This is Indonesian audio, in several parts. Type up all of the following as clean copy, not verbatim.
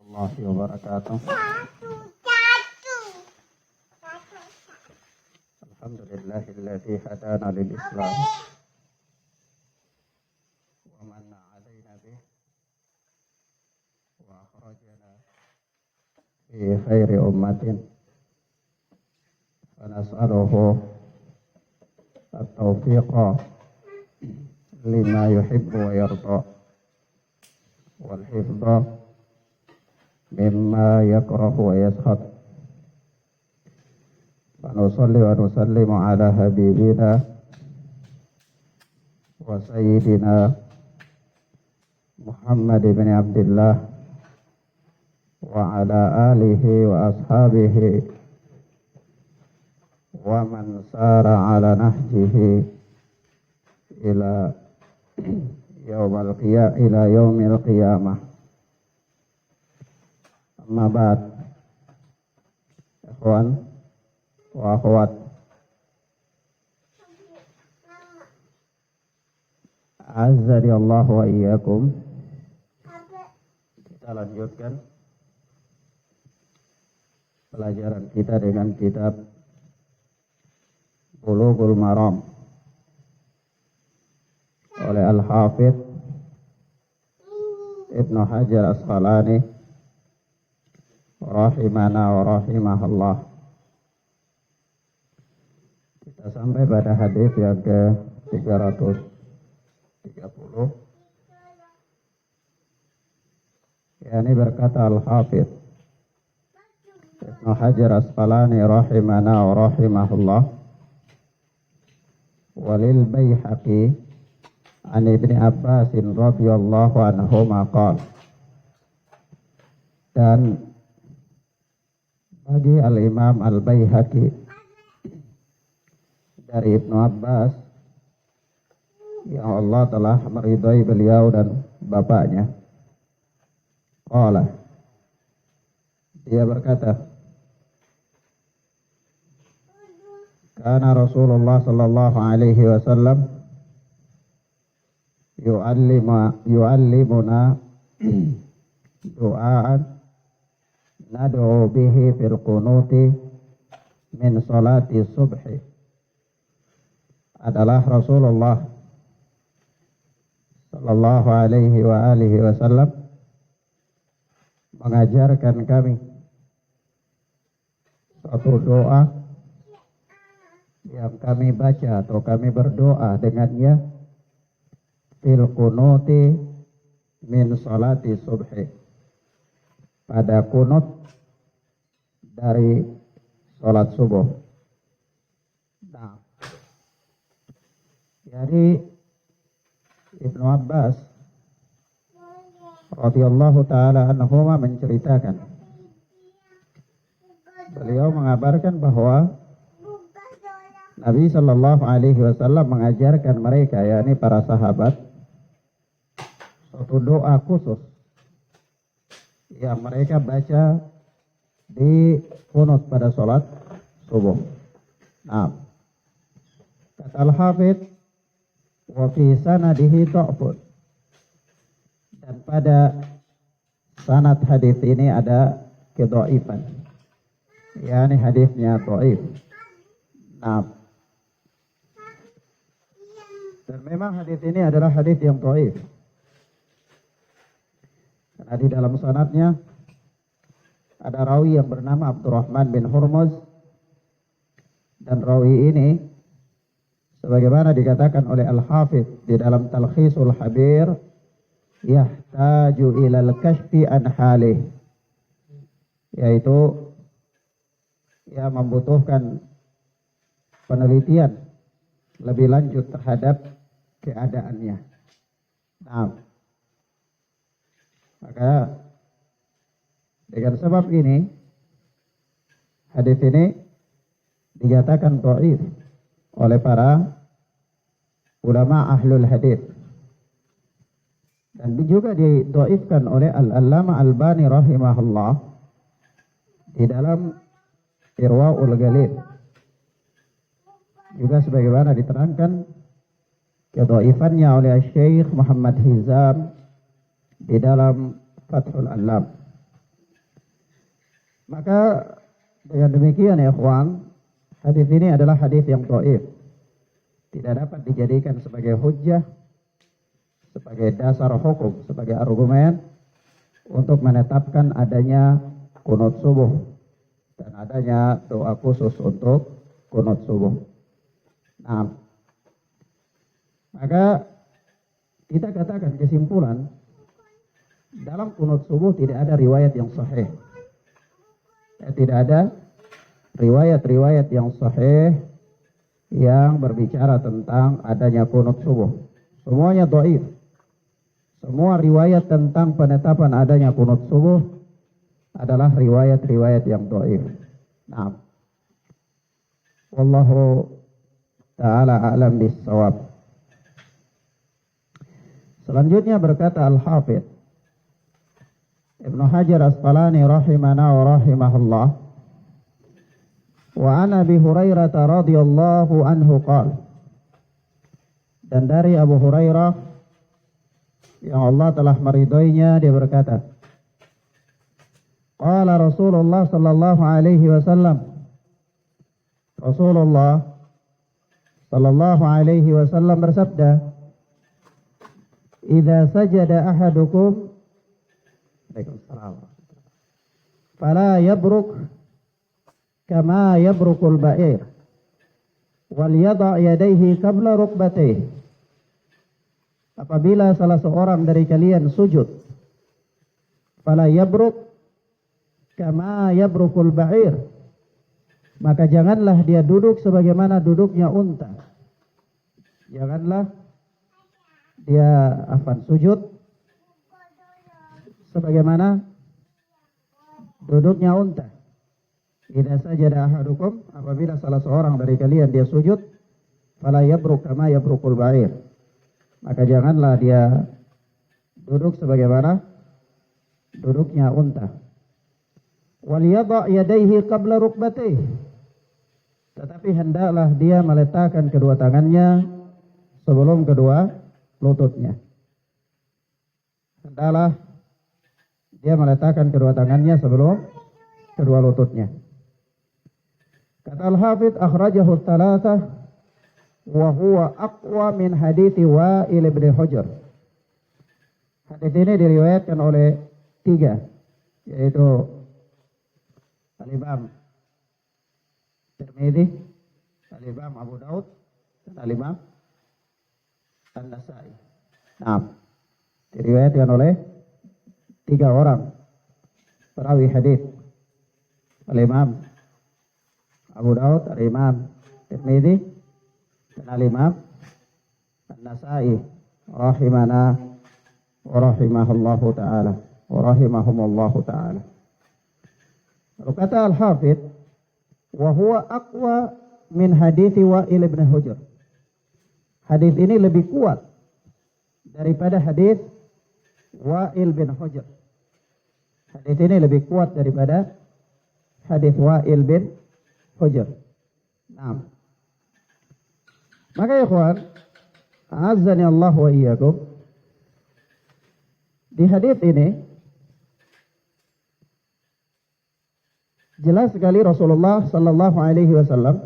warahmatullahi wabarakatuh. Alhamdulillahilladzi hadana lil Islam wa manna 'alaina bih wa akhrajana fi khairi ummatin wa nas'aluhu at-tawfiqa lima yuhibbu wa yarda wal hifdha mimma yakrahu wa yaskhad. Wa nusalli wa nusallimu ala habibina wa sayyidina Muhammad ibn Abdullah wa ala alihi wa ashabihi wa man sara ala nahjihi ila yaumil qiyamah. Amma ba'd. Ikhwan wa akhwat, Azzani Allah wa iyyakum. Kita lanjutkan pelajaran kita dengan kitab Bulughul Maram oleh Al-Hafidh Ibnu Hajar Asqalani rahimana wa rahimahullah. Kita sampai pada hadis yang ke-330. Ini berkata Al-Hafidh Ibnu Hajar Asqalani rahimana wa rahimahullah, walil Baihaqi an Ibni Abbas radhiyallahu anhuma qala, dan bagi Al-Imam Al-Baihaqi dari Ibnu Abbas yang Allah telah meridhai beliau dan bapaknya, qala, dia berkata, kana Rasulullah sallallahu alaihi wasallam yu'allimuna du'aan nad'u bihi fil qunuti min salati subhi. Adalah Rasulullah sallallahu alaihi wa alihi wasallam mengajarkan kami suatu doa yang kami baca atau kami berdoa dengannya fil qunuti min salati subhi, pada kunut dari salat subuh. Nah, jadi Ibnu Abbas radhiyallahu taala anhuma menceritakan, beliau mengabarkan bahwa Nabi sallallahu alaihi wasallam mengajarkan mereka, yakni para sahabat, suatu doa khusus yang mereka baca di qunut pada salat subuh. Nah, kata Al-Hafidh, wa fi sanadihi dha'fun, dan pada sanad hadis ini ada kedhaifan, yakni hadisnya dhaif. Nah, dan memang hadis ini adalah hadis yang dhaif, karena di dalam sanadnya ada rawi yang bernama Abdurrahman bin Hurmuz, dan rawi ini sebagaimana dikatakan oleh Al-Hafidh di dalam Talkhisul Habir, yahtaju ilal kashfi an halih, yaitu ya membutuhkan penelitian lebih lanjut terhadap keadaannya. Nah, maka dengan sebab ini hadis ini dinyatakan dhaif oleh para ulama ahlul hadis, dan juga didhaifkan oleh Al-Allamah Albani rahimahullah di dalam Irwaul Ghalil, juga sebagaimana diterangkan kedhaifannya oleh Syekh Muhammad Hizam di dalam Fathul Alam. Maka dengan demikian ya ikhwan, hadis ini adalah hadis yang dhaif. Tidak dapat dijadikan sebagai hujjah, sebagai dasar hukum, sebagai argumen untuk menetapkan adanya qunut subuh dan adanya doa khusus untuk qunut subuh. Nah, maka kita katakan kesimpulan, dalam qunut subuh tidak ada riwayat yang sahih. Tidak ada riwayat-riwayat yang sahih yang berbicara tentang adanya qunut subuh. Semuanya dhaif. Semua riwayat tentang penetapan adanya qunut subuh adalah riwayat-riwayat yang dhaif. Nah, wallahu ta'ala a'lam bis-shawab. Selanjutnya berkata Al-Hafidz Ibnu Hajar Asqalani rahimana wa rahimahullah, wa an Abi Hurairah radhiyallahu anhu qala, dan dari Abu Hurairah yang Allah telah meridhoinya, dia berkata, qala Rasulullah sallallahu alaihi wasallam, Rasulullah sallallahu alaihi wasallam bersabda, idza sajada ahadukum, Waalaikumsalam, fala yabruk kama yabrukul ba'ir wal yada' yadayhi qabla rukbatayhi. Apabila salah seorang dari kalian sujud, fala yabruk kama yabrukul ba'ir, maka janganlah dia duduk sebagaimana duduknya unta. Janganlah dia sujud sebagaimana duduknya unta. Idza sajada ahadukum, apabila salah seorang dari kalian dia sujud, fala yabruk kama yabrukul ba'ir, maka janganlah dia duduk sebagaimana duduknya unta. Wal yada' yadayhi qabla rukbatayhi, tetapi hendaklah dia meletakkan kedua tangannya sebelum kedua lututnya. Hendaklah dia meletakkan kedua tangannya sebelum kedua lututnya. Kata Al-Hafidz, akhrajahu tsalatsah wa huwa aqwa min hadits Wa'il bin Hujr. Hadis ini diriwayatkan oleh 3, yaitu Al-Imam Tirmidzi, Al-Imam Abu Daud, dan Al-Imam An-Nasa'i. Nah, diriwayatkan oleh 3 orang perawi hadis, Al-Imam Abu Daud, Al-Imam Tirmidzi, dan Al-Imam An-Nasa'i rahimana wa rahimahullahu ta'ala wa rahimahumullahu ta'ala. Lalu kata Al-Hafidz, wa huwa aqwa min hadits Wa'il bin Hujr. Hadis ini lebih kuat daripada hadis Wa'il bin Hujr. Hadis ini lebih kuat daripada hadis Wa'il bin Hujr. Nah, maka ya ikhwan, a'azzani Allah wa iyyakum, di hadis ini jelas sekali Rasulullah sallallahu alaihi wasallam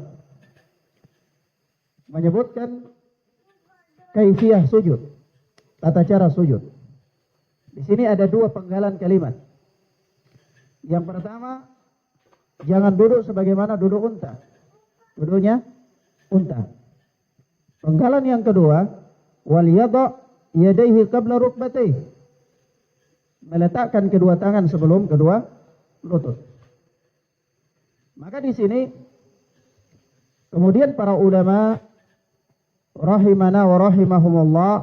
menyebutkan kaifiyah sujud, tata cara sujud. Di sini ada 2 penggalan kalimat. Yang pertama, jangan duduk sebagaimana duduk unta. Duduknya unta. Penggalan yang kedua, wal yada' yadayhi qabla rukbatayhi. Meletakkan kedua tangan sebelum kedua lutut. Maka di sini kemudian para ulama rahimana wa rahimahumullah,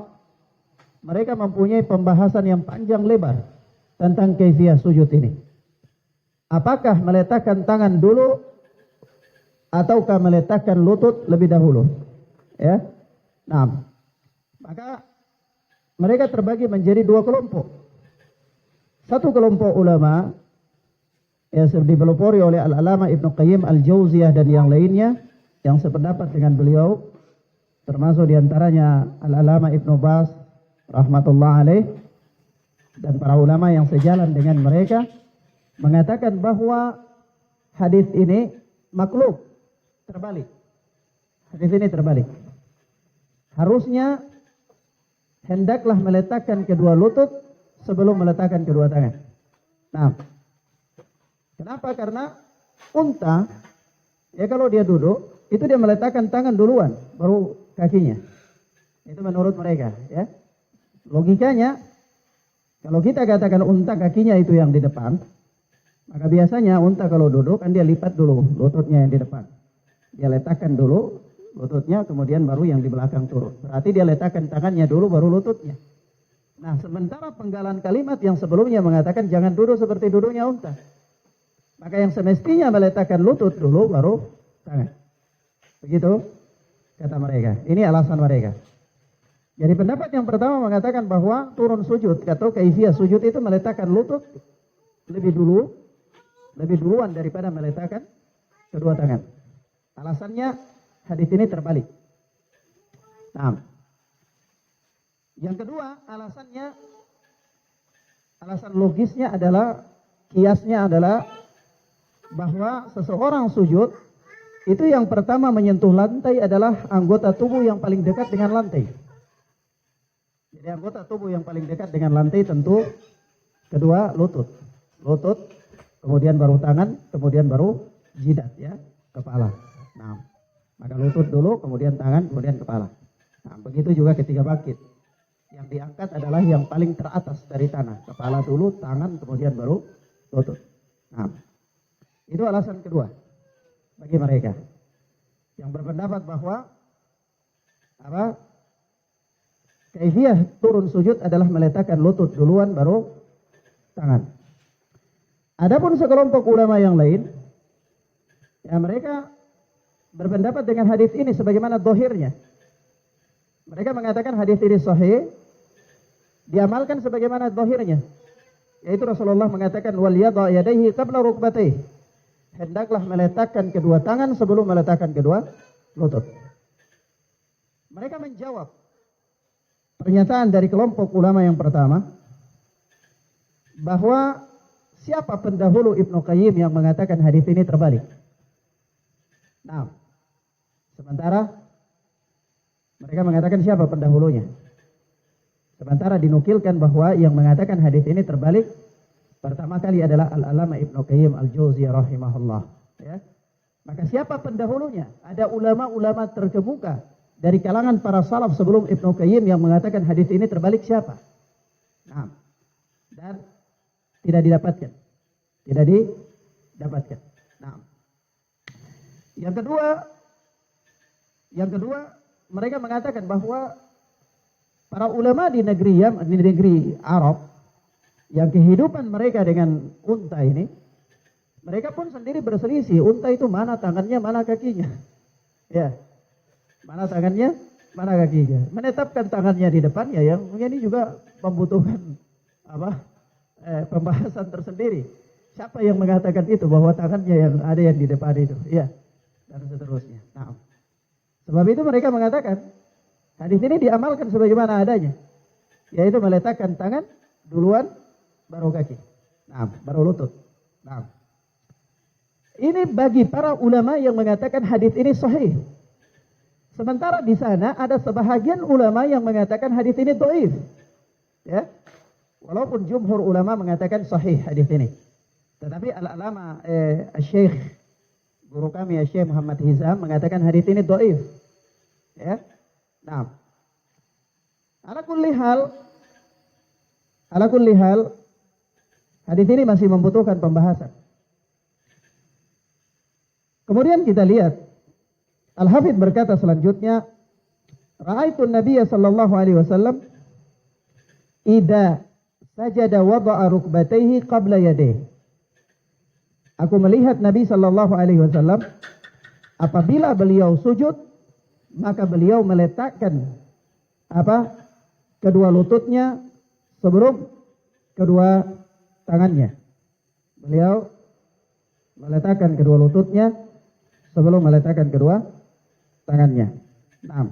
mereka mempunyai pembahasan yang panjang lebar tentang kaifiyah sujud ini. Apakah meletakkan tangan dulu ataukah meletakkan lutut lebih dahulu? Ya. Nah, maka mereka terbagi menjadi 2 kelompok. Satu kelompok ulama yang dipelopori oleh Al-Alama Ibnu Qayyim Al-Jauziyah dan yang lainnya yang sependapat dengan beliau, termasuk diantaranya Al-Alama Ibnu Baz rahmatullah alaih dan para ulama yang sejalan dengan mereka. mengatakan bahwa hadis ini maklub, terbalik. Hadis ini terbalik. Harusnya hendaklah meletakkan kedua lutut sebelum meletakkan kedua tangan. Nah, kenapa? Karena unta, ya kalau dia duduk, itu dia meletakkan tangan duluan, baru kakinya. Itu menurut mereka, ya. Logikanya, kalau kita katakan unta kakinya itu yang di depan, maka biasanya unta kalau duduk kan dia lipat dulu lututnya yang di depan. Dia letakkan dulu lututnya, kemudian baru yang di belakang turun. Berarti dia letakkan tangannya dulu, baru lututnya. Nah, sementara penggalan kalimat yang sebelumnya mengatakan jangan duduk seperti duduknya unta. Maka yang semestinya meletakkan lutut dulu, baru tangan. Begitu kata mereka. Ini alasan mereka. Jadi pendapat yang pertama mengatakan bahwa turun sujud atau kaifiyah sujud itu meletakkan lutut lebih duluan daripada meletakkan kedua tangan. Alasannya hadis ini terbalik. Nah, yang kedua alasan logisnya adalah, kiasnya adalah bahwa seseorang sujud itu yang pertama menyentuh lantai adalah anggota tubuh yang paling dekat dengan lantai. Jadi anggota tubuh yang paling dekat dengan lantai tentu kedua lutut, kemudian baru tangan, kemudian baru jidat, ya, kepala. Nah, maka lutut dulu, kemudian tangan, kemudian kepala. Nah, begitu juga ketika bangkit. Yang diangkat adalah yang paling teratas dari tanah, kepala dulu, tangan, kemudian baru lutut. Nah, itu alasan kedua bagi mereka yang berpendapat bahwa kaifiyah turun sujud adalah meletakkan lutut duluan baru tangan. Adapun sekelompok ulama yang lain, ya mereka berpendapat dengan hadis ini sebagaimana dohirnya. Mereka mengatakan hadis ini sahih, diamalkan sebagaimana dohirnya. Yaitu Rasulullah mengatakan wal yadha yadayhi qabla rukbatayhi. Hendaklah meletakkan kedua tangan sebelum meletakkan kedua lutut. Mereka menjawab pernyataan dari kelompok ulama yang pertama bahwa siapa pendahulu Ibnu Qayyim yang mengatakan hadis ini terbalik. Nah, sementara mereka mengatakan siapa pendahulunya. Sementara dinukilkan bahwa yang mengatakan hadis ini terbalik pertama kali adalah Al-Alama Ibnu Qayyim Al-Jauziyah rahimahullah, ya. Maka siapa pendahulunya? Ada ulama-ulama terkemuka dari kalangan para salaf sebelum Ibnu Qayyim yang mengatakan hadis ini terbalik siapa? Nah, dan tidak didapatkan. Nah, yang kedua mereka mengatakan bahwa para ulama di negeri Arab yang kehidupan mereka dengan unta ini, mereka pun sendiri berselisih, unta itu mana tangannya, mana kakinya. Ya. Mana tangannya, mana kakinya. Menetapkan tangannya di depan, ya yang ini juga membutuhkan pembahasan tersendiri. Siapa yang mengatakan itu bahwa tangannya yang ada yang di depan itu, ya, dan seterusnya. Nah, sebab itu mereka mengatakan hadis ini diamalkan sebagaimana adanya, yaitu meletakkan tangan duluan baru kaki, nah, baru lutut. Nah, ini bagi para ulama yang mengatakan hadis ini sahih. Sementara di sana ada sebahagian ulama yang mengatakan hadis ini dhaif. Ya. Walaupun jumhur ulama mengatakan sahih hadis ini. Tetapi al-alama Syekh guru kami Syekh Muhammad Hizam mengatakan hadis ini dhaif. Ya. Nah. Ala kulli hal hadis ini masih membutuhkan pembahasan. Kemudian kita lihat Al-Hafidh berkata selanjutnya, Ra'aitun Nabiyya sallallahu alaihi wasallam idza sajada wada'a rukbatayhi qabla yadayhi. Aku melihat Nabi sallallahu alaihi wasallam apabila beliau sujud maka beliau meletakkan kedua lututnya sebelum kedua tangannya. Beliau meletakkan kedua lututnya sebelum meletakkan kedua tangannya. Nah.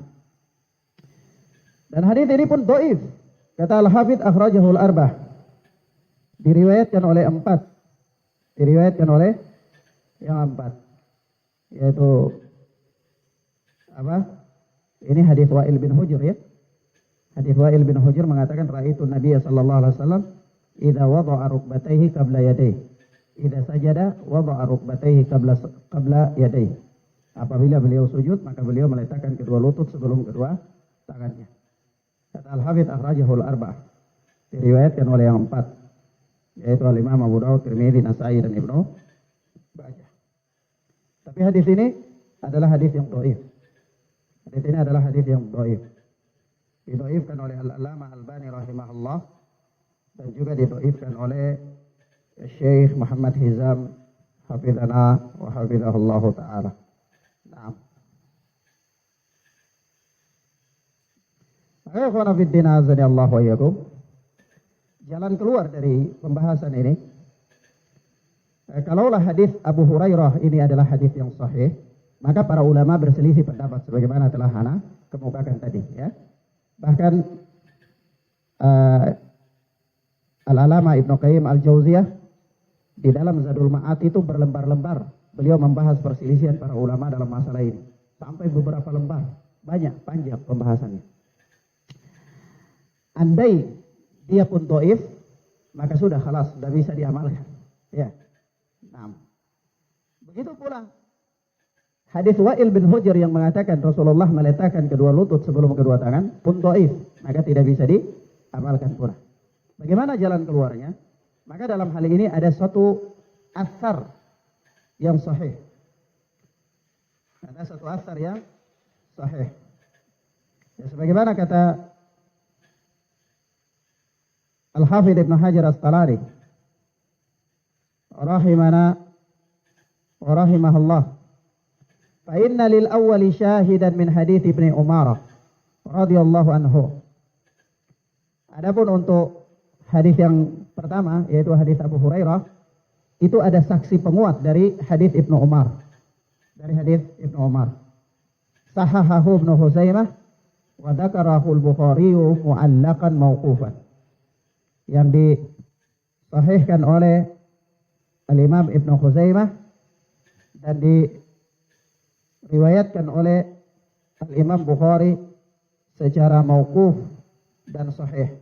Dan hadis ini pun dhaif. Kata Al-Hafidh akhrajahul arbah. Diriwayatkan oleh 4. Diriwayatkan oleh yang 4, yaitu apa? Ini hadis Wa'il bin Hujr ya. Hadis Wa'il bin Hujr mengatakan ra'aitu Nabiy sallallahu alaihi wasallam idza wada'a rukbatayhi qabla yadayhi. Idza sajada wada'a rukbatayhi qabla yadayhi. Apabila beliau sujud maka beliau meletakkan kedua lutut sebelum kedua tangannya. Kata Al-Hafidz akhrajahul arba'ah. Diriwayatkan oleh yang 4, yaitu Al-Imam Abu Dawud, Tirmidzi, Nasa'i dan Ibnu Majah. Tapi hadis ini adalah hadis yang dhaif. Hadis ini adalah hadis yang dhaif. Didhaifkan oleh Al-Allamah Al-Albani rahimahullah dan juga didhaifkan oleh Syekh Muhammad Hizam hafizana wa hafizahullahu taala. Naam. Ayo khana fid din azani Allah wa iyyakum. Jalan keluar dari pembahasan ini, kalaulah hadis Abu Hurairah ini adalah hadis yang sahih, maka para ulama berselisih pendapat sebagaimana telah Hana kemukakan tadi ya. Bahkan Al-Alama Ibnu Qayyim Al-Jauziyah di dalam Zadul Ma'ad itu berlembar-lembar beliau membahas perselisihan para ulama dalam masalah ini sampai beberapa lembar, banyak, panjang pembahasannya. Andai dia pun dhaif, maka sudah khalas, sudah bisa diamalkan ya. Nah, begitu pula hadis Wa'il bin Hujr yang mengatakan Rasulullah meletakkan kedua lutut sebelum kedua tangan pun dhaif, maka tidak bisa diamalkan pula. Bagaimana jalan keluarnya? Maka dalam hal ini ada suatu asar yang sahih. Ada satu asar yang sahih. Ya, sebagaimana kata Al-Hafidz Ibnu Hajar Asqalani rahimana wa rahimahullah. Fa inna lil awwali syahidan min hadits Ibnu Umar radhiyallahu anhu. Adapun untuk hadis yang pertama yaitu hadis Abu Hurairah, itu ada saksi penguat dari hadis Ibnu Umar. Dari hadis Ibnu Umar. Sahahahu Ibnu Huzaimah wa dzakarahu Al-Bukhari mu'allaqan mauqufan. Yang disahihkan oleh Al-Imam Ibnu Huzaimah dan diriwayatkan oleh Al-Imam Bukhari secara mauquf dan sahih.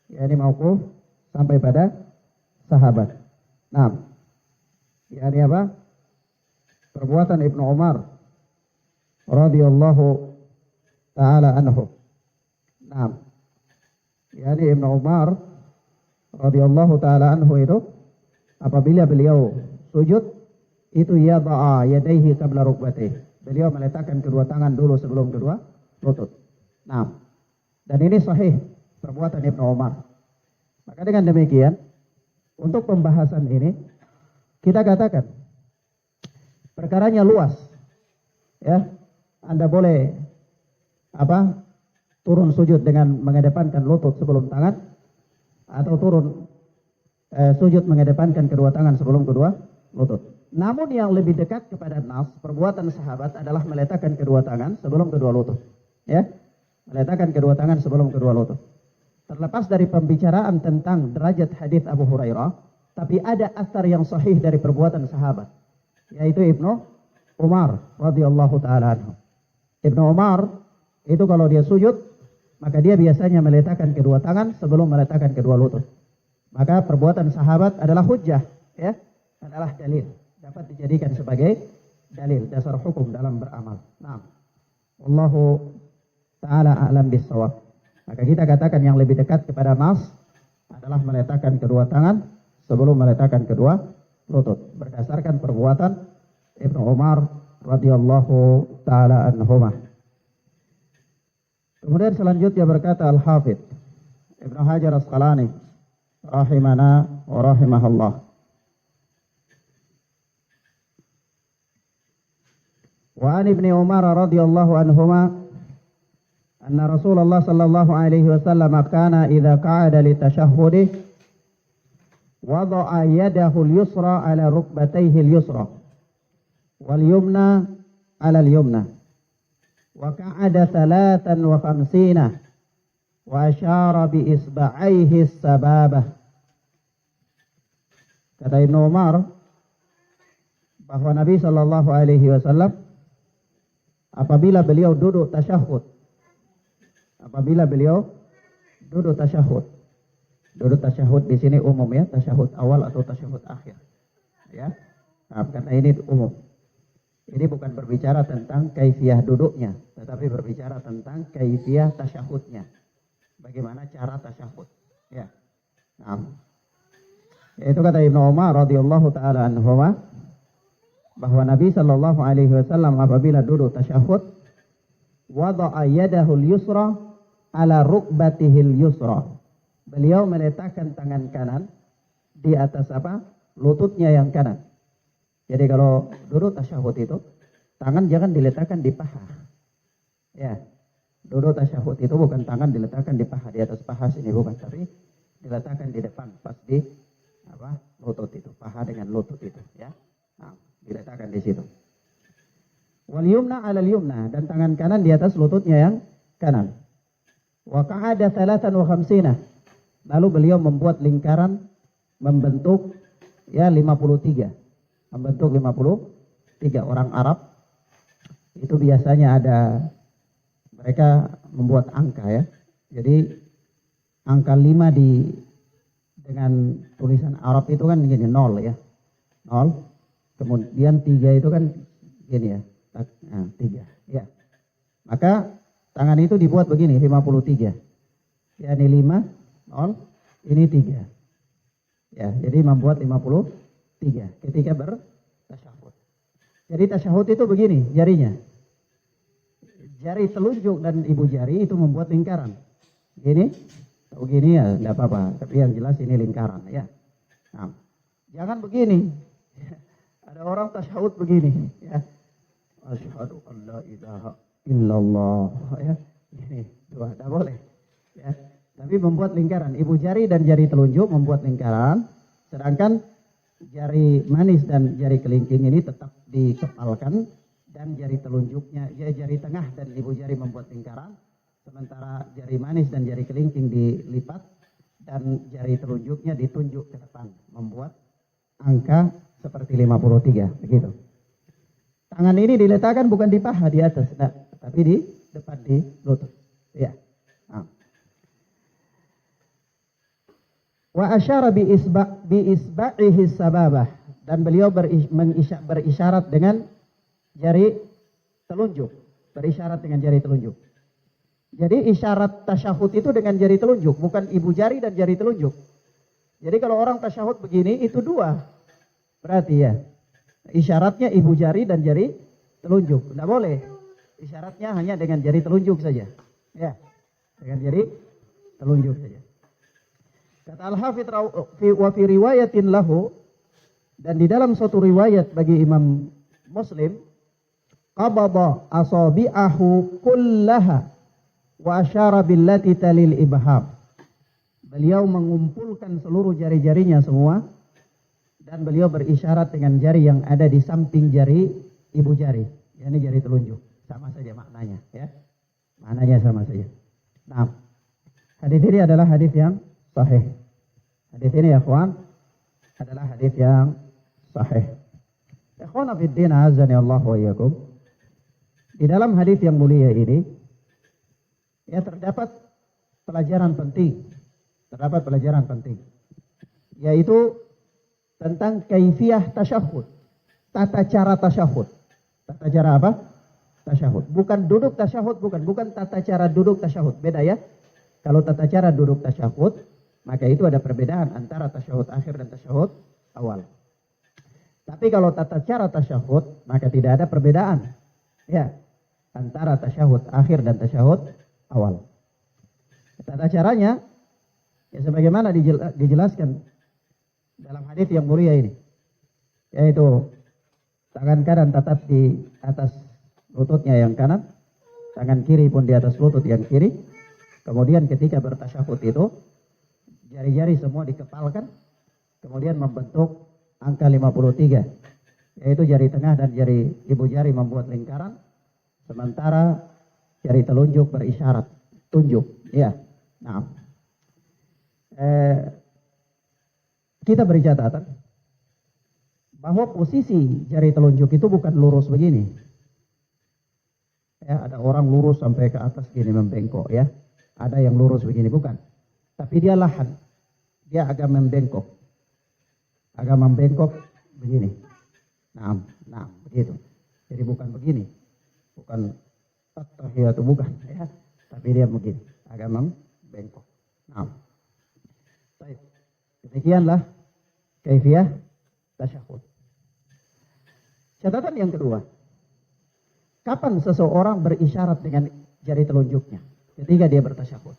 Yani mauquf sampai pada sahabat. Nah, yani apa? Perbuatan Ibnu Umar radhiyallahu taala anhu. Nah, yani Ibnu Umar radhiyallahu taala anhu itu apabila beliau sujud itu yada'a yadayhi qabla rukbatayhi. Beliau meletakkan kedua tangan dulu sebelum kedua lutut. Nah, dan ini sahih perbuatan Ibnu Umar. Maka dengan demikian untuk pembahasan ini kita katakan perkaranya luas. Ya, Anda boleh turun sujud dengan mengedepankan lutut sebelum tangan, atau turun sujud mengedepankan kedua tangan sebelum kedua lutut. Namun yang lebih dekat kepada nas perbuatan sahabat adalah meletakkan kedua tangan sebelum kedua lutut. Ya, meletakkan kedua tangan sebelum kedua lutut. Terlepas dari pembicaraan tentang derajat hadis Abu Hurairah, tapi ada asar yang sahih dari perbuatan sahabat, yaitu Ibnu Umar radhiyallahu taala anhu. Ibnu Umar itu kalau dia sujud, maka dia biasanya meletakkan kedua tangan sebelum meletakkan kedua lutut. Maka perbuatan sahabat adalah hujjah, ya, adalah dalil, dapat dijadikan sebagai dalil dasar hukum dalam beramal. Nah, wallahu taala a'lam bissawab. Maka kita katakan yang lebih dekat kepada nas adalah meletakkan kedua tangan sebelum meletakkan kedua lutut berdasarkan perbuatan Ibnu Umar radhiyallahu taala anhumah. Kemudian selanjutnya berkata Al-Hafidz Ibnu Hajar Asqalani rahimana wa rahimahullah. Wa an Ibnu Umar radhiyallahu anhuma anna Rasulullah sallallahu alaihi wasallam kana idza qa'ada li tashahhudi wada'a yadahu al-yusra ala rukbatayhi al-yusra wal yumna ala al-yumna wa qa'ada 53 wa asyara bi isba'aihi as-sababah Kata Ibnu Umar bahwa Nabi Shallallahu Alaihi Wasallam apabila beliau duduk tasyahud, duduk tasyahud di sini umum ya, tasyahud awal atau tasyahud akhir, ya. Nah, karena ini umum. Ini bukan berbicara tentang kaifiyah duduknya, tetapi berbicara tentang kaifiyah tasyahudnya. Bagaimana cara tasyahud, ya. Nah, itu kata Ibnu Umar radhiyallahu taala anhuma bahwa Nabi sallallahu alaihi wasallam apabila duduk tasyahud wada'a yadahu al-yusra ala rukbatihi al-yusra. Beliau meletakkan tangan kanan di atas apa? Lututnya yang kanan. Jadi kalau duduk tasyahud itu tangan jangan diletakkan di paha. Ya. Duduk tasyahud itu bukan tangan diletakkan di paha, di atas paha sini bukan, tapi diletakkan di depan pas di apa? Lutut itu, paha dengan lutut itu, ya. Nah, diletakkan di situ. Wal yumna 'alal yumna, dan tangan kanan di atas lututnya yang kanan. Wa qa'ada 53. Lalu beliau membuat lingkaran membentuk ya 53. Membentuk 53. Orang Arab itu biasanya ada, mereka membuat angka ya. Jadi angka 5 dengan tulisan Arab itu kan gini 0 ya. 0. Kemudian 3 itu kan gini ya. Nah, 3 ya. Maka tangan itu dibuat begini 53. Ya, ini 5, 0, ini 3. Ya, jadi membuat 53 ketika bertasyahud. Jadi tasyahud itu begini jarinya. Jari telunjuk dan ibu jari itu membuat lingkaran. Gini, atau gini ya enggak apa-apa, tapi yang jelas ini lingkaran ya. Nah, jangan begini. Ada orang tasyahud begini ya. Asyhadu an la ilaha illallah ya. Ini dua, enggak boleh. Ya. Tapi membuat lingkaran, ibu jari dan jari telunjuk membuat lingkaran, sedangkan jari manis dan jari kelingking ini tetap dikepalkan, dan jari telunjuknya, ya jari tengah dan ibu jari membuat lingkaran, sementara jari manis dan jari kelingking dilipat dan jari telunjuknya ditunjuk ke depan, membuat angka seperti 53 begitu. Tangan ini diletakkan bukan di paha di atas, nah, tapi di depan di lutut. Ya. Nah. Wa asyara bi isba'ihi sababah, dan beliau berisyarat dengan jari telunjuk, berisyarat dengan jari telunjuk. Jadi isyarat tasyahud itu dengan jari telunjuk, bukan ibu jari dan jari telunjuk. Jadi kalau orang tasyahud begini itu dua, berarti ya isyaratnya ibu jari dan jari telunjuk. Tidak boleh, isyaratnya hanya dengan jari telunjuk saja. Ya, dengan jari telunjuk saja. Kata Al-Hafidz wa fi riwayatin lahu, dan di dalam suatu riwayat bagi Imam Muslim, qabada asabi'ahu kullaha wa asyara billati talil ibham. Beliau mengumpulkan seluruh jari-jarinya semua, dan beliau berisyarat dengan jari yang ada di samping jari ibu jari, yakni jari telunjuk. Sama saja maknanya ya. Maknanya sama saja. Nah, hadis ini adalah hadis yang sahih. Hadis ini ya kawan adalah hadis yang sahih. Ikhwan fiddin azani Allah wa iyyakum. Di dalam hadis yang mulia ini ya terdapat pelajaran penting. Terdapat pelajaran penting, yaitu tentang kaifiyah tasyahud, tata cara tasyahud. Tata cara apa? Tasyahud. Bukan duduk tasyahud, bukan tata cara duduk tasyahud. Beda ya. Kalau tata cara duduk tasyahud, maka itu ada perbedaan antara tasyahud akhir dan tasyahud awal. Tapi kalau tata cara tasyahud, maka tidak ada perbedaan ya antara tasyahud akhir dan tasyahud awal. Tata caranya ya sebagaimana dijelaskan dalam hadis yang mulia ini, yaitu tangan kanan tetap di atas lututnya yang kanan, tangan kiri pun di atas lutut yang kiri. Kemudian ketika bertasyahud itu jari-jari semua dikepalkan, kemudian membentuk angka 53, yaitu jari tengah dan jari ibu jari membuat lingkaran, sementara jari telunjuk berisyarat tunjuk. Ya, nah, kita beri catatan bahwa posisi jari telunjuk itu bukan lurus begini. Ya, ada orang lurus sampai ke atas gini membengkok ya. Ada yang lurus begini, bukan. Tapi dia lahan. Dia agak membengkok. Agak membengkok begini. Nah, begitu. Jadi bukan begini. Bukan at-tahiyatu, bukan ya. Tapi dia begini, agak membengkok. Nah. Baik. Demikianlah kaifiyah tasyahud. Catatan yang kedua. Kapan seseorang berisyarat dengan jari telunjuknya ketika dia bertasyahud?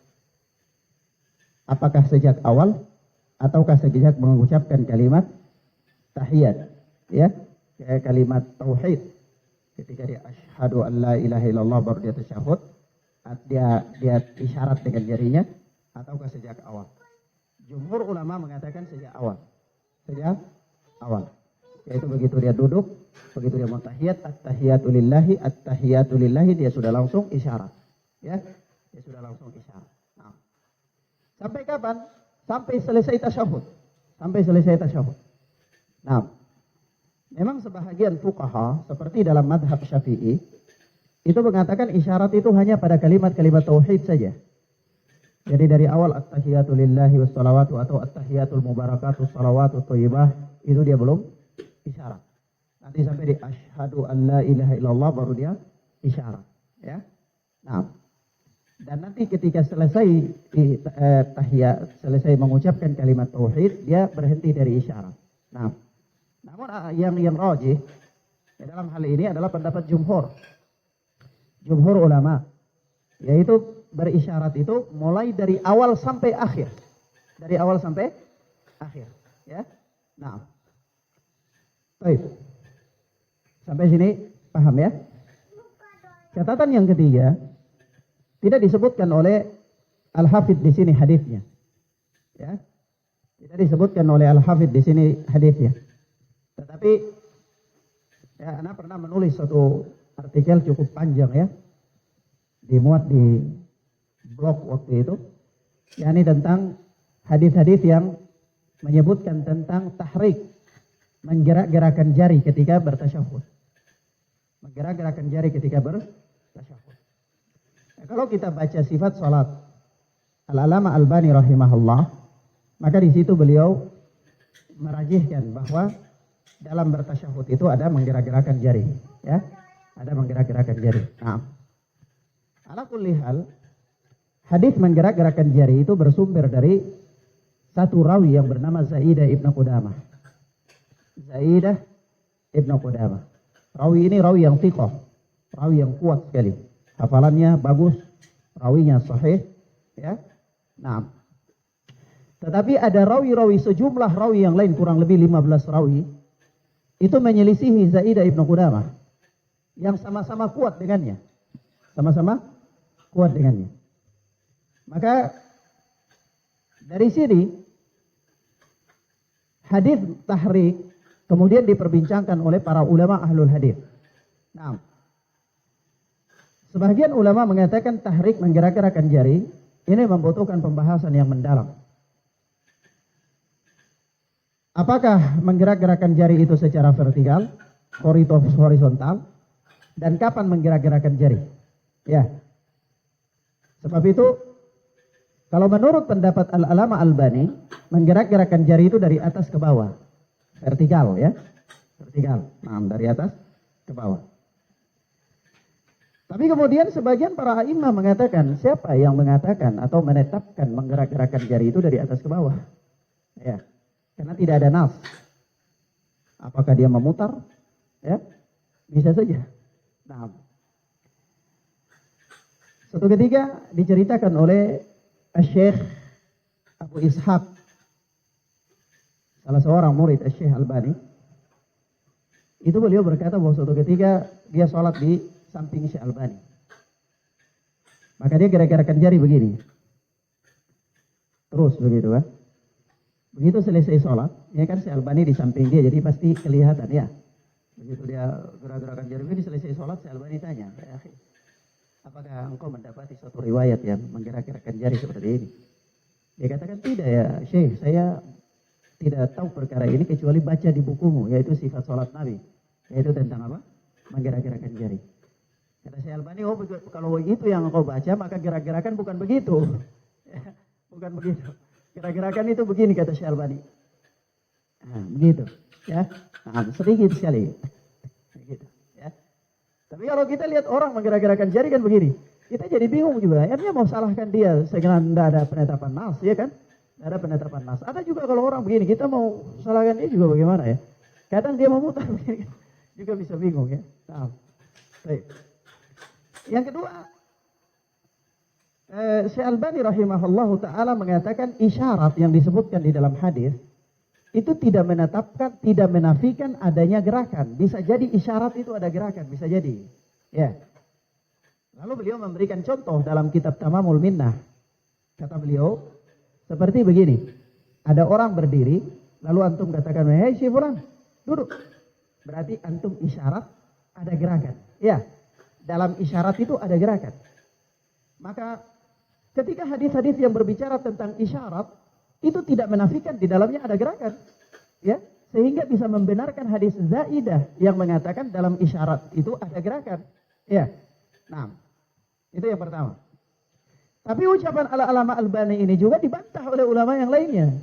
Apakah sejak awal ataukah sejak mengucapkan kalimat tahiyat, ya, kayak kalimat tauhid? Ketika dia asyhadu an la ilaha illallah baru dia tasyahud, dia isyarat dengan jarinya, ataukah sejak awal? Jumhur ulama mengatakan sejak awal. Sejak awal. Yaitu begitu dia duduk, begitu dia mau tahiyat, at-tahiyatu lillahi, dia sudah langsung isyarat. Ya, dia sudah langsung isyarat. Nah. Sampai kapan? Sampai selesai tasyahud. Sampai selesai tasyahud. Nah, memang sebahagian fuqaha seperti dalam madhab Syafi'i itu mengatakan isyarat itu hanya pada kalimat-kalimat tauhid saja. Jadi dari awal at-tahiyatu lillahi wassalawatu atau at-tahiyatul mubarakatuh salawatu thayyibah itu dia belum isyarat. Nanti sampai di asyhadu an la ilaha illallah baru dia isyarat, ya. Nah, dan nanti ketika selesai tahiyat, selesai mengucapkan kalimat tauhid, dia berhenti dari isyarat. Nah, namun yang rajih dalam hal ini adalah pendapat jumhur ulama, yaitu berisyarat itu mulai dari awal sampai akhir. Dari awal sampai akhir, ya. Nah. Baik. Sampai sini paham ya? Catatan yang ketiga, tidak disebutkan oleh Al-Hafidh di sini hadisnya. Ya. Tidak disebutkan oleh Al-Hafidh di sini hadisnya. Tetapi ya, Ana pernah menulis suatu artikel cukup panjang ya. Dimuat di blog waktu itu. yakni tentang hadis-hadis yang menyebutkan tentang tahrik, menggerak-gerakan jari ketika bertasyahud. Menggerak-gerakan jari ketika bertasyahud. Nah, kalau kita baca sifat salat Al-Alama Albani rahimahullah, maka di situ beliau merajihkan bahwa dalam bertasyahud itu ada menggerak-gerakan jari, ya. Ada menggerak-gerakan jari. Nah, ala kulli hal, hadis menggerak-gerakan jari itu bersumber dari satu rawi yang bernama Zaidah ibnu Qudamah. Zaidah ibnu Qudamah. Rawi ini rawi yang thiqah, rawi yang kuat sekali. Hafalannya bagus, rawinya sahih, ya. Nah, tetapi ada rawi-rawi, sejumlah rawi yang lain, kurang lebih 15 rawi, itu menyelisihi Zaidah ibnu Qudamah, yang sama-sama kuat dengannya. Sama-sama kuat dengannya. Maka dari sini hadis tahrik kemudian diperbincangkan oleh para ulama ahlul hadis. Nah, sebagian ulama mengatakan tahrik menggerak-gerakkan jari ini membutuhkan pembahasan yang mendalam. Apakah menggerak-gerakkan jari itu secara vertikal, horizontal, dan kapan menggerak-gerakkan jari? Ya. Sebab itu, kalau menurut pendapat Al-Alama Albani, menggerak-gerakkan jari itu dari atas ke bawah. Vertikal, ya. Vertikal. Nah, dari atas ke bawah. Tapi kemudian sebagian para a'imah mengatakan, siapa yang mengatakan atau menetapkan menggerak-gerakkan jari itu dari atas ke bawah? Ya. Karena tidak ada nas. Apakah dia memutar? Ya. Bisa saja. Nah. Suatu ketika diceritakan oleh Syekh Abu Ishaq, salah seorang murid Syekh Albani. Itu beliau berkata bahwa suatu ketika dia sholat di samping Syekh Albani. Maka dia gerak-gerakan jari begini. Terus begitu kan. Begitu selesai sholat, ya kan Syekh Albani di samping dia, jadi pasti kelihatan ya. Begitu dia gerak-gerakan jari begini selesai sholat, Syekh Albani tanya, ya akhi, apakah engkau mendapati suatu riwayat yang menggerak-gerakkan jari seperti ini? Dia katakan tidak ya Syekh, saya tidak tahu perkara ini kecuali baca di bukumu, yaitu sifat sholat Nabi. Yaitu tentang apa? Menggerak-gerakan jari. Kata Syekh Albani, oh kalau itu yang kau baca, maka gerak-gerakan bukan begitu. Bukan begitu. Gerak-gerakan itu begini, kata Syekh Albani. Nah, begitu. Ya, nah, sedikit sekali. Begitu. Ya. Tapi kalau kita lihat orang menggerak-gerakan jari kan begini, kita jadi bingung juga. Akhirnya mau salahkan dia, segera tidak ada penetapan nas, ya kan? Tidak ada penetapan nas. Ada juga kalau orang begini, kita mau salahkan dia juga bagaimana ya? Kadang dia memutar begini, juga bisa bingung ya. Nah, baik. Yang kedua, Syekh Albani rahimahullahu ta'ala mengatakan isyarat yang disebutkan di dalam hadis itu tidak menetapkan, tidak menafikan adanya gerakan. Bisa jadi isyarat itu ada gerakan, bisa jadi. Ya. Lalu beliau memberikan contoh dalam kitab Tamamul Minnah. Kata beliau, seperti begini. Ada orang berdiri, lalu antum katakan, hei si fulan, duduk. Berarti antum isyarat ada gerakan. Ya. Dalam isyarat itu ada gerakan. Maka ketika hadis-hadis yang berbicara tentang isyarat itu tidak menafikan di dalamnya ada gerakan, ya, sehingga bisa membenarkan hadis zaidah yang mengatakan dalam isyarat itu ada gerakan, ya. Nah, itu yang pertama. Tapi ucapan Al-Alama Albani ini juga dibantah oleh ulama yang lainnya.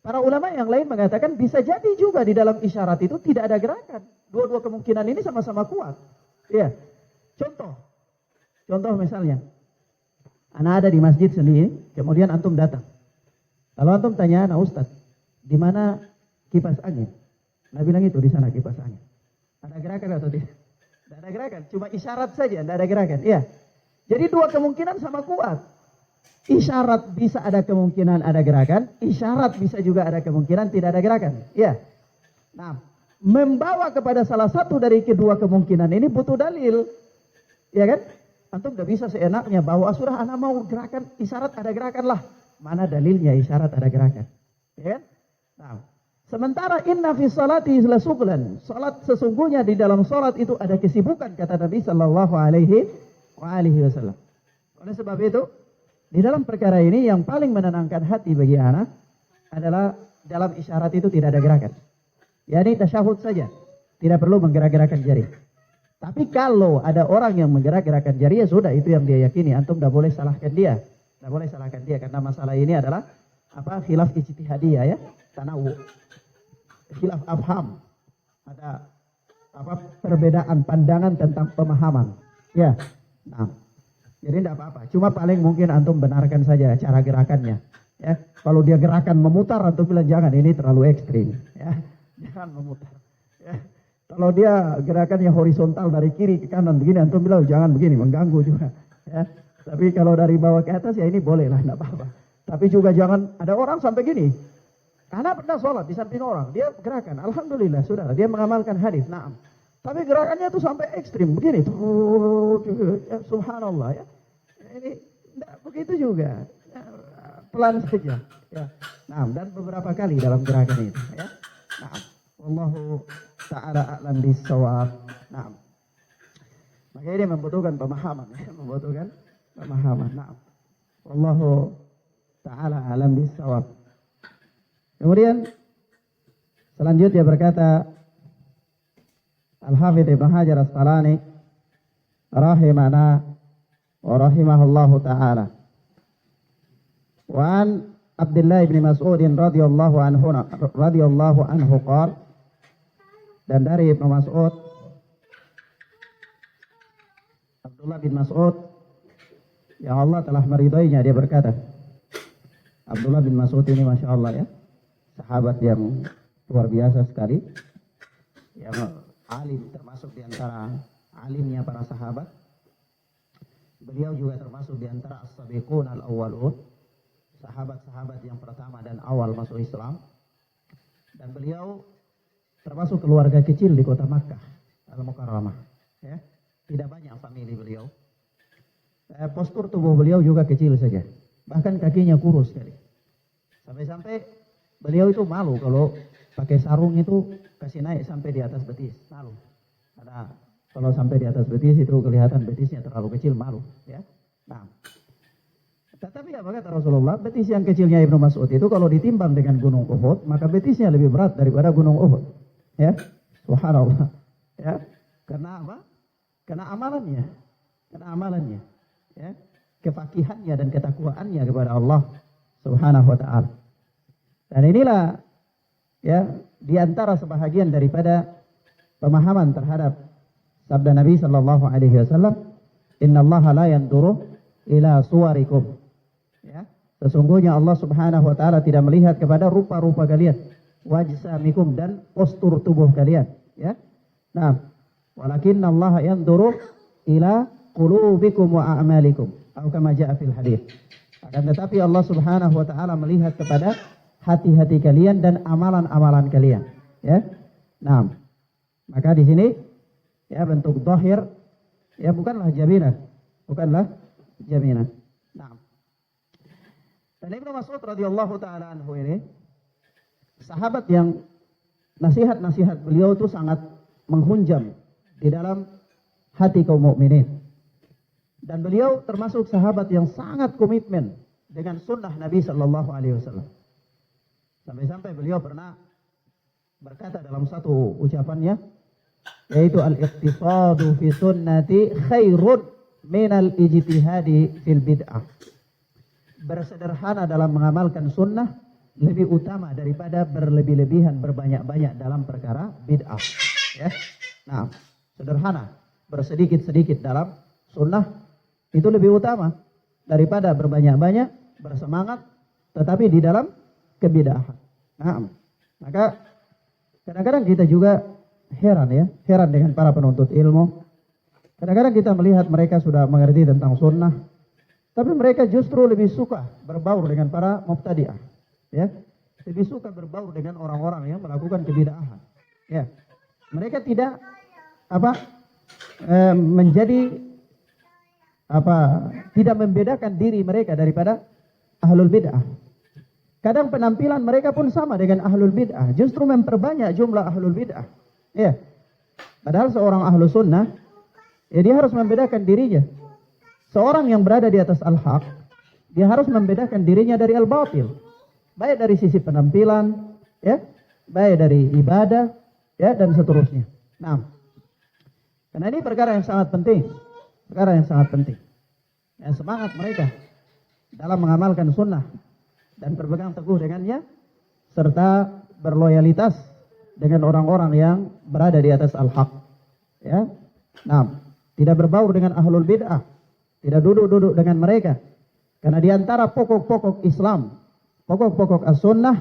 Para ulama yang lain mengatakan bisa jadi juga di dalam isyarat itu tidak ada gerakan. Dua-dua kemungkinan ini sama-sama kuat, ya. Contoh misalnya, anak ada di masjid sendiri, kemudian antum datang. Kalau antum tanya, nah Ustaz, di mana kipas angin? Nah bilang itu di sana kipas angin. Ada gerakan atau tidak? Tidak ada gerakan, cuma isyarat saja, tidak ada gerakan. Iya. Jadi dua kemungkinan sama kuat. Isyarat bisa ada kemungkinan ada gerakan, isyarat bisa juga ada kemungkinan tidak ada gerakan. Iya. Nah, membawa kepada salah satu dari kedua kemungkinan ini butuh dalil. Ya kan? Antum tidak bisa seenaknya bahwa sudah anak mau gerakan, isyarat ada gerakan lah. Mana dalilnya isyarat ada gerakan? Ya kan? Nah, sementara inna fi salati la sughlan. Salat sesungguhnya di dalam salat itu ada kesibukan kata Nabi sallallahu alaihi wasallam. Oleh sebab itu, di dalam perkara ini yang paling menenangkan hati bagi anak adalah dalam isyarat itu tidak ada gerakan. Yani tasyahud saja. Tidak perlu menggerak-gerakkan jari. Tapi kalau ada orang yang menggerak-gerakkan jari, ya sudah, itu yang dia yakini. Antum tidak boleh salahkan dia. Tidak boleh salahkan dia. Karena masalah ini adalah khilaf ijtihadiyah ya. Tanawu. Khilaf afham. Ada perbedaan pandangan tentang pemahaman. Ya. Nah, jadi tidak apa-apa. Cuma paling mungkin antum benarkan saja cara gerakannya. Ya. Kalau dia gerakan memutar, antum bilang jangan, ini terlalu ekstrim. Ya. Jangan memutar. Ya. Kalau dia gerakannya horizontal dari kiri ke kanan begini, antum bilang jangan begini, mengganggu juga. Ya. Tapi kalau dari bawah ke atas ya ini boleh lah, tidak apa-apa. Tapi juga jangan ada orang sampai gini. Anak pernah sholat di samping orang, dia gerakan, alhamdulillah saudara, dia mengamalkan hadis, naam. Tapi gerakannya tuh sampai ekstrim begini, ya, subhanallah ya. Ini tidak begitu juga, ya, pelan saja. Ya. Nah, dan beberapa kali dalam gerakan itu. Ya. Nah, wallahu ta'ala a'lam bis-shawab. Nah, maka ini membutuhkan pemahaman, ya, membutuhkan pemahaman. Nah, wallahu ta'ala a'lam bis-shawab. Kemudian selanjutnya berkata Al-Hafidz Ibnu Hajar Asqalani rahimana wa rahimahullahu ta'ala. Wa an Abdullah bin Mas'ud radhiyallahu anhu qala, dan dari Ibnu Mas'ud, Abdullah bin Mas'ud yang Allah telah meridainya, dia berkata, Abdullah bin Mas'ud ini Masya Allah ya, sahabat yang luar biasa sekali, yang alim, termasuk di antara alimnya para sahabat. Beliau juga termasuk di antara as-sabiqun al-awwalun, sahabat-sahabat yang pertama dan awal masuk Islam. Dan beliau termasuk keluarga kecil di kota Makkah Al-Mukarramah. Ya. Tidak banyak famili beliau. Postur tubuh beliau juga kecil saja. Bahkan kakinya kurus sekali. Sampai-sampai beliau itu malu kalau pakai sarung itu kasih naik sampai di atas betis. Malu. Karena kalau sampai di atas betis itu kelihatan betisnya terlalu kecil, malu. Ya. Nah, Tetapi apa kata Rasulullah? Betis yang kecilnya Ibnu Mas'ud itu kalau ditimbang dengan gunung Uhud, maka betisnya lebih berat daripada gunung Uhud. Ya, subhanallah. Ya, karena apa? Karena amalannya. Karena amalannya. Ya, kefakihannya dan ketakwaannya kepada Allah Subhanahu wa taala. Dan inilah ya di antara sebahagian daripada pemahaman terhadap sabda Nabi sallallahu alaihi wasallam, "Innallaha la yanzuru ila suwarikum." Ya, sesungguhnya Allah Subhanahu wa taala tidak melihat kepada rupa-rupa kalian, wajsamikum dan postur tubuh kalian, ya. Nah, walakinnallaha yanzuru ila qulubikum wa a'malikum, atau kama jaa fil hadits. Akan tetapi Allah Subhanahu wa taala melihat kepada hati-hati kalian dan amalan-amalan kalian, ya. Nah, maka di sini ya bentuk zahir ya bukanlah jaminan, Nah. Dan Ibnu Mas'ud radhiyallahu taala anhu ini sahabat yang nasihat-nasihat beliau itu sangat menghunjam di dalam hati kaum mukminin. Dan beliau termasuk sahabat yang sangat komitmen dengan sunnah Nabi sallallahu alaihi wasallam. Sampai-sampai beliau pernah berkata dalam satu ucapannya, yaitu al-iqtisadu fi sunnati khairun minal ijtihadi fil bid'ah. Bersederhana dalam mengamalkan sunnah lebih utama daripada berlebih-lebihan berbanyak-banyak dalam perkara bid'ah. Ya. Nah, sederhana, bersedikit-sedikit dalam sunnah itu lebih utama daripada berbanyak-banyak, bersemangat, tetapi di dalam kebid'ahan. Nah, maka kadang-kadang kita juga heran dengan para penuntut ilmu. Kadang-kadang kita melihat mereka sudah mengerti tentang sunnah, tapi mereka justru lebih suka berbaur dengan para mubtadi'ah, ya. Lebih suka berbaur dengan orang-orang yang melakukan kebid'ahan, ya. Mereka tidak tidak membedakan diri mereka daripada ahlul bid'ah. Kadang penampilan mereka pun sama dengan ahlul bid'ah, justru memperbanyak jumlah ahlul bid'ah. Ya. Padahal seorang ahlu sunnah, ya dia harus membedakan dirinya. Seorang yang berada di atas al-haq, dia harus membedakan dirinya dari al-batil. Baik dari sisi penampilan, ya, baik dari ibadah, ya, dan seterusnya. Nah, karena ini perkara yang sangat penting. Dan semangat mereka dalam mengamalkan sunnah dan berpegang teguh dengannya, serta berloyalitas dengan orang-orang yang berada di atas al-haq, ya. Nah, tidak berbaur dengan ahlul bid'ah, tidak duduk-duduk dengan mereka, karena di antara pokok-pokok Islam, pokok-pokok as-sunnah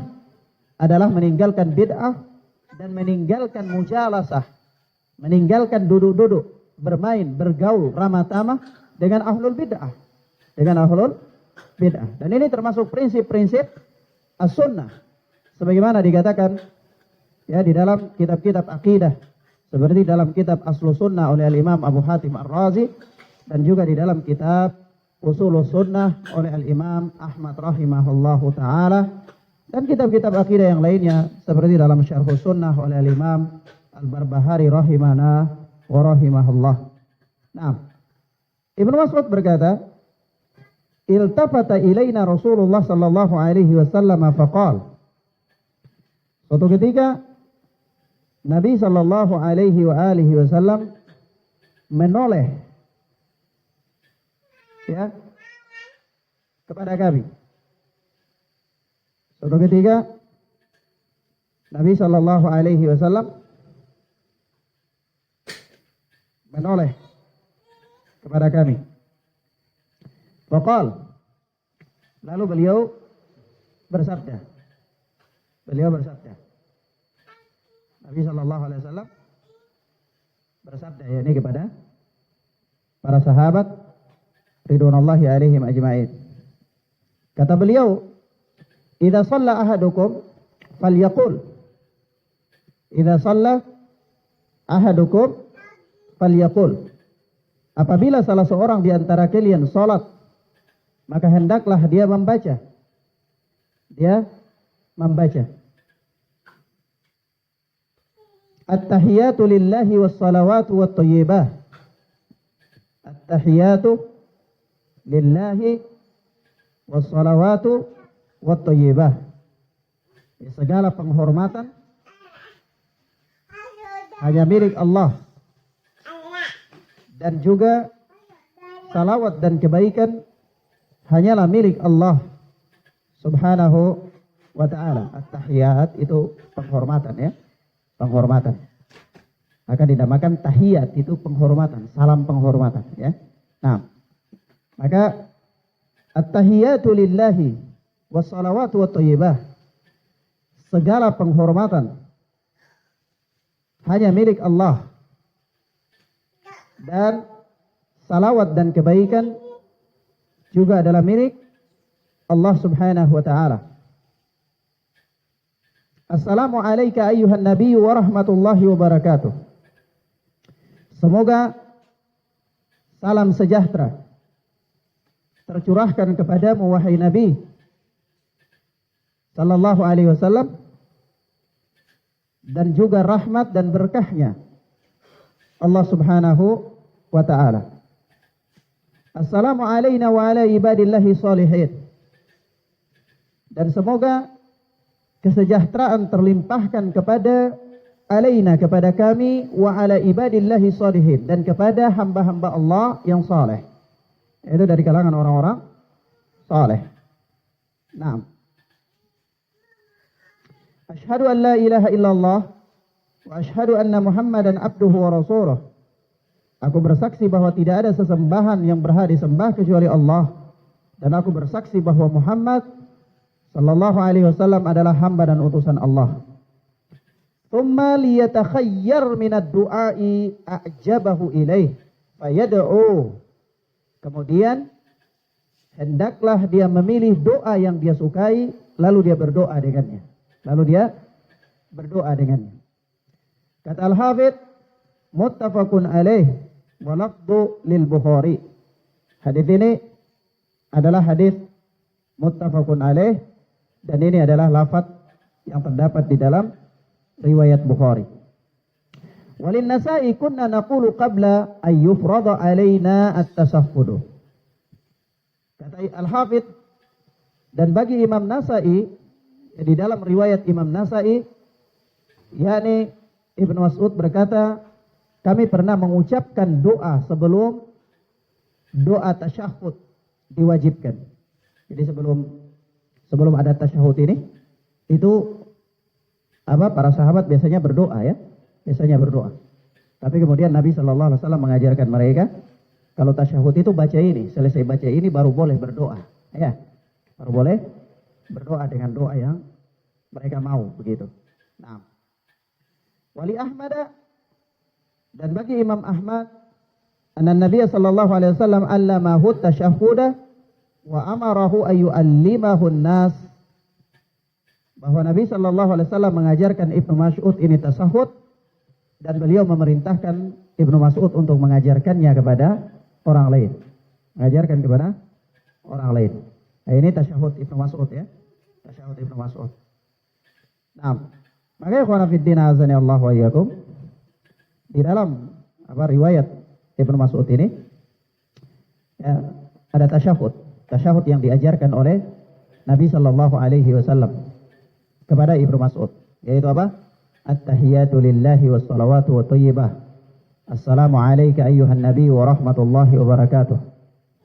adalah meninggalkan bid'ah dan meninggalkan mujalasah, meninggalkan duduk-duduk, bermain, bergaul, ramah-tamah dengan ahlul bid'ah, Dan ini termasuk prinsip-prinsip as-sunnah, sebagaimana dikatakan ya di dalam kitab-kitab akidah, seperti dalam kitab Aslus Sunnah oleh Al-Imam Abu Hatim Ar-Razi, dan juga di dalam kitab Usulus Sunnah oleh Al-Imam Ahmad rahimahullahu taala, dan kitab-kitab akidah yang lainnya seperti dalam Syarhus Sunnah oleh Al-Imam Al-Barbahari rahimana wa rahimahullah. Nah, Ibnu Mas'ud berkata, iltafata ilaina Rasulullah sallallahu alaihi wasallam faqala. Suatu ketika Nabi sallallahu alaihi wasallam menoleh ya kepada kami. Suatu ketika Nabi sallallahu alaihi wasallam menoleh kepada kami. Faqal, lalu beliau bersabda. Nabi sallallahu alaihi wasallam bersabda ya ini kepada para sahabat ridwanullahi alaihim ajma'in. Kata beliau, "Idza shalla ahadukum falyaqul." Idza shalla ahadukum falyaqul. Apabila salah seorang di antara kalian salat, maka hendaklah dia membaca. At-tahiyatu lillahi was-salawatu wat-thayyibah. At-tahiyatu lillahi wassalawatu watthayyibah. Segala penghormatan hanya milik Allah, dan juga salawat dan kebaikan hanyalah milik Allah subhanahu wa ta'ala. At-tahiyat itu penghormatan ya, penghormatan. Maka dinamakan tahiyat, itu penghormatan, salam penghormatan ya. Nah, maka at-tahiyatu lillahi wassalawatu watthayyibah, segala penghormatan hanya milik Allah, dan salawat dan kebaikan juga adalah milik Allah subhanahu wa ta'ala. Assalamu alayka ayyuhan nabiyyu wa rahmatullahi wa barakatuh. Semoga salam sejahtera tercurahkan kepadamu wahai Nabi sallallahu alaihi wasallam, dan juga rahmat dan berkahnya Allah subhanahu wa ta'ala. Assalamu alayna wa ala ibadillahi salihin. Dan semoga kesejahteraan terlimpahkan kepada alaina, kepada kami, wa ala ibadillahi salihin, dan kepada hamba-hamba Allah yang saleh. Itu dari kalangan orang-orang saleh. Naam. Asyhadu an la ilaha illallah wa asyhadu anna Muhammadan abduhu wa rasuluh. Aku bersaksi bahwa tidak ada sesembahan yang berhak disembah kecuali Allah, dan aku bersaksi bahwa Muhammad sallallahu alaihi wasallam adalah hamba dan utusan Allah. Tsumma liyatakhayyar minad du'ai a'jabahu ilaih fayad'u. Kemudian hendaklah dia memilih doa yang dia sukai, lalu dia berdoa dengannya. Kata Al-Hafidz, muttafaqun alaih wa lafdhu lil Bukhari. Hadis ini adalah hadis muttafaqun alaih, dan ini adalah lafaz yang terdapat di dalam riwayat Bukhari. Walin Nasa'i kunna naqulu qabla ay yufrada alaina at-tasahhud. Kata Al-Hafidz, dan bagi Imam Nasa'i, di dalam riwayat Imam Nasa'i, yakni Ibnu Mas'ud berkata, kami pernah mengucapkan doa sebelum doa tasyahud diwajibkan. Jadi sebelum ada tasyahud ini, itu para sahabat biasanya berdoa ya, Tapi kemudian Nabi Shallallahu Alaihi Wasallam mengajarkan mereka, kalau tasyahud itu baca ini, selesai baca ini baru boleh berdoa, ya, baru boleh berdoa dengan doa yang mereka mau begitu. Nah, Wali Ahmad, dan bagi Imam Ahmad, anna Nabi sallallahu alaihi wasallam allamahu tasyahhuda wa amarahu ayyu'allimahu an-nas, bahwa Nabi sallallahu alaihi wasallam mengajarkan Ibnu Mas'ud ini tasahud, dan beliau memerintahkan Ibnu Mas'ud untuk mengajarkannya kepada orang lain. Nah, ini tasyahud Ibnu Mas'ud ya. Tasyahud Ibnu Mas'ud. Nah, maka ikhwan fillah azani Allah wa iyyakum, di dalam riwayat Ibnu Mas'ud ini ya, ada tasyahud yang diajarkan oleh Nabi sallallahu alaihi wasallam kepada Ibnu Mas'ud, yaitu apa? At-tahiyatu lillahi wassalawatu watthayyibah. Assalamu alayka ayyuhan nabiy wa rahmatullahi wa barakatuh.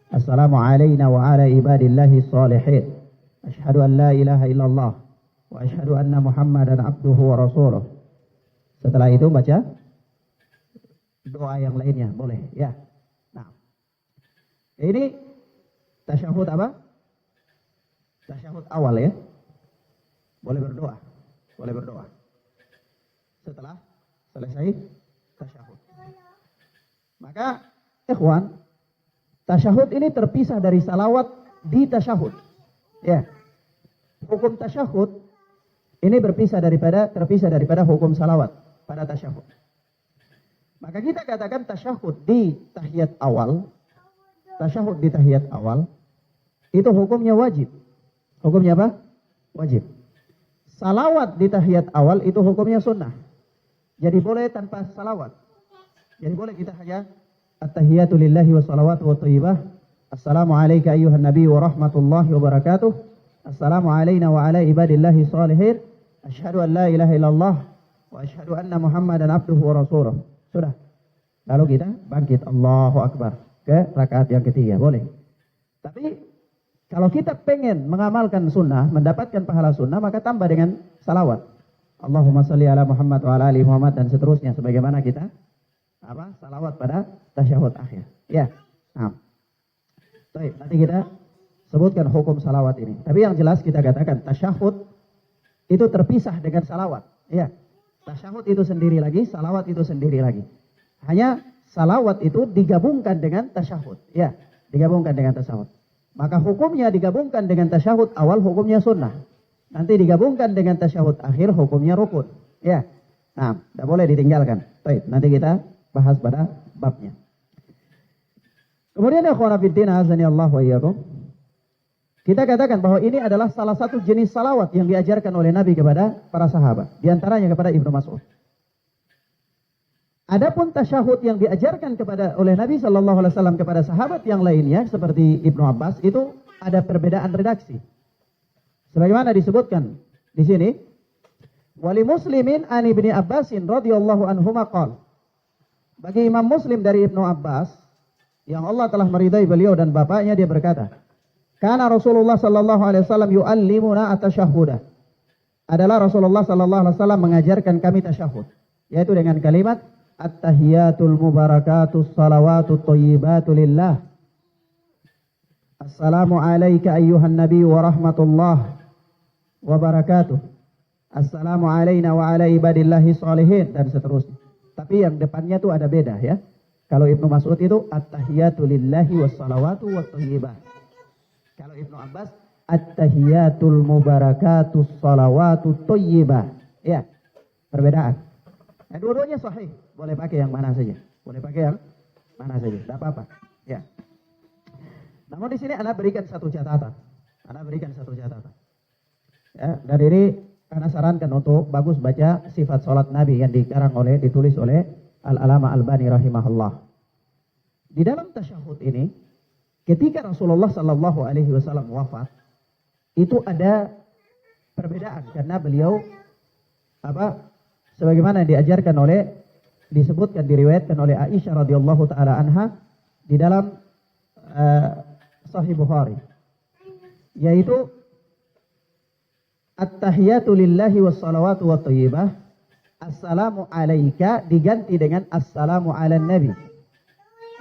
Assalamu alayna wa ala ibadillahi salihin. Asyhadu an la ilaha illallah wa asyhadu anna Muhammadan abduhu wa rasuluh. Setelah itu baca doa yang lainnya, boleh ya. Nah, ini tasyahud apa? Tasyahud awal ya. Boleh berdoa. Setelah selesai tasyahud. Maka ikhwan, tasyahud ini terpisah dari salawat di tasyahud. Ya. Hukum tasyahud ini terpisah daripada hukum salawat pada tasyahud. Maka kita katakan tasyahud di tahiyat awal itu hukumnya wajib. Hukumnya apa? Wajib. Salawat di tahiyat awal itu hukumnya sunnah. Jadi boleh tanpa salawat. Jadi boleh kita hanya at-tahiyatu lillahi wa salawatu wa thayyibah. Assalamu alayka ayyuhan nabi wa rahmatullahi wa barakatuh. Assalamu alayna wa ala ibadillahi salihin. Asyhadu an la ilaha illallah wa asyhadu anna Muhammadan abduhu wa rasuluh. Sudah. Lalu kita bangkit Allahu Akbar ke rakaat yang ketiga, boleh. Tapi kalau kita pengen mengamalkan sunnah, mendapatkan pahala sunnah, maka tambah dengan salawat. Allahumma salli ala Muhammad wa ala ali Muhammad dan seterusnya sebagaimana kita salawat pada tasyahud akhir. Ya. Nah. Baik, nanti kita sebutkan hukum salawat ini. Tapi yang jelas kita katakan tasyahud itu terpisah dengan salawat. Ya, tasyahud itu sendiri lagi, salawat itu sendiri lagi. Hanya salawat itu digabungkan dengan tasyahud. Ya, digabungkan dengan tasyahud. Maka hukumnya digabungkan dengan tasyahud awal, hukumnya sunnah. Nanti digabungkan dengan tasyahud akhir, hukumnya rukun. Ya, nah, tidak boleh ditinggalkan. Baik, nanti kita bahas pada babnya. Kemudian akhwana fiddin azani Allah wa iyyakum. Kita katakan bahwa ini adalah salah satu jenis salawat yang diajarkan oleh Nabi kepada para sahabat, di antaranya kepada Ibnu Mas'ud. Adapun tasyahud yang diajarkan oleh Nabi sallallahu alaihi wasallam kepada sahabat yang lainnya seperti Ibnu Abbas itu ada perbedaan redaksi. Sebagaimana disebutkan di sini, wali Muslimin an Ibni Abbasin radhiyallahu anhuma qala. Bagi Imam Muslim dari Ibnu Abbas yang Allah telah meridai beliau dan bapaknya, dia berkata, "Kana Rasulullah sallallahu alaihi wasallam yu'allimuna at-tasyahhuda." Adalah Rasulullah sallallahu alaihi wasallam mengajarkan kami tasyahud, yaitu dengan kalimat at-tahiyatul mubarakatus salawatut thayyibatu lillah. Assalamu alayka ayyuhan nabi wa rahmatullah wa barakatuh. Assalamu alayna wa ala ibadillahi salihin dan seterusnya. Tapi yang depannya tuh ada beda ya. Kalau Ibnu Mas'ud itu at-tahiyatu lillahi wassalawatu wattayyibat. Kalau Ibnu Abbas at-tahiyatul mubarakatus salawatu thayyibah. Ya, perbedaan. Nah, dua-duanya sahih. Boleh pakai yang mana saja. Boleh pakai yang mana saja. Tidak apa-apa. Ya. Namun di sini Anda berikan satu catatan. Ya, dan ini Anda sarankan untuk bagus baca sifat salat Nabi yang ditulis oleh Al-Alama Albani rahimahullah. Di dalam tasyahud ini, ketika Rasulullah sallallahu alaihi wasallam wafat, itu ada perbedaan karena beliau sebagaimana diajarkan disebutkan diriwayatkan oleh Aisyah radhiyallahu taala anha di dalam Sahih Bukhari, yaitu at-tahiyatu lillahi wassalawatu watthayyibah. Assalamu alayka diganti dengan assalamu ala nabi.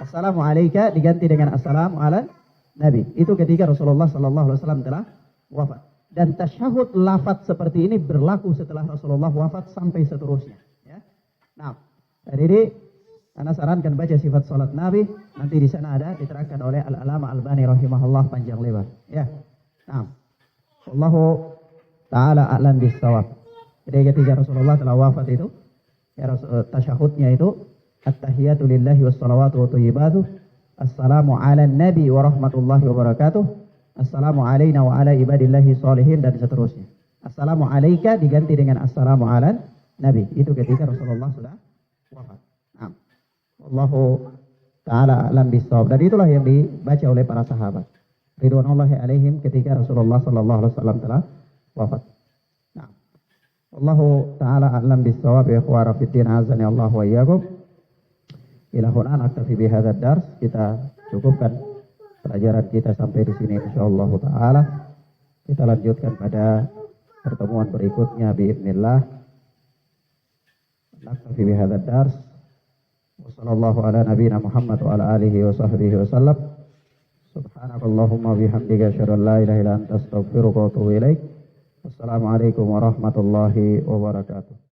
Assalamu alayka diganti dengan assalamu ala nabi. Itu ketika Rasulullah sallallahu alaihi wasallam telah wafat. Dan tasyahud lafaz seperti ini berlaku setelah Rasulullah wafat sampai seterusnya. Ya. Nah, dari ini Anda sarankan baca sifat salat Nabi. Nanti di sana ada diterangkan oleh Al-Alama Albani rahimahullah panjang lebar. Ya. Nah, Wallahu ta'ala a'lam bis-shawab. Jadi ketika Rasulullah telah wafat itu, ya, tasyahudnya itu at-tahiyatu lillahi wassalawatu wa thayyibatu. Assalamu ala nabi wa rahmatullahi wa barakatuh. Assalamu alayna wa ala ibadillahi salihin dan seterusnya. Assalamu alayka diganti dengan assalamu ala nabi. Itu ketika Rasulullah sudah wafat. Nah, Wallahu ta'ala a'lam bis-shawab. Dan itulah yang dibaca oleh para sahabat ridwanullahi alaihim ketika Rasulullah sallallahu alaihi wasallam telah wafat. Allahu ta'ala a'lam bis-shawab ya ikhwana fiddin azani Allah wa iyyakum. Ila huna naktafi bi hadzal dars. Kita cukupkan pelajaran kita sampai di sini insyaallah taala. Kita lanjutkan pada pertemuan berikutnya biidznillah. Naktafi bi hadzal dars. Wa sallallahu ala nabiyyina Muhammad wa ala alihi wa sahbihi wa sallam. Subhanakallahumma bihamdika asyhadu an la ilaha illa anta astaghfiruka wa atubu ilaik. Assalamualaikum warahmatullahi wabarakatuh.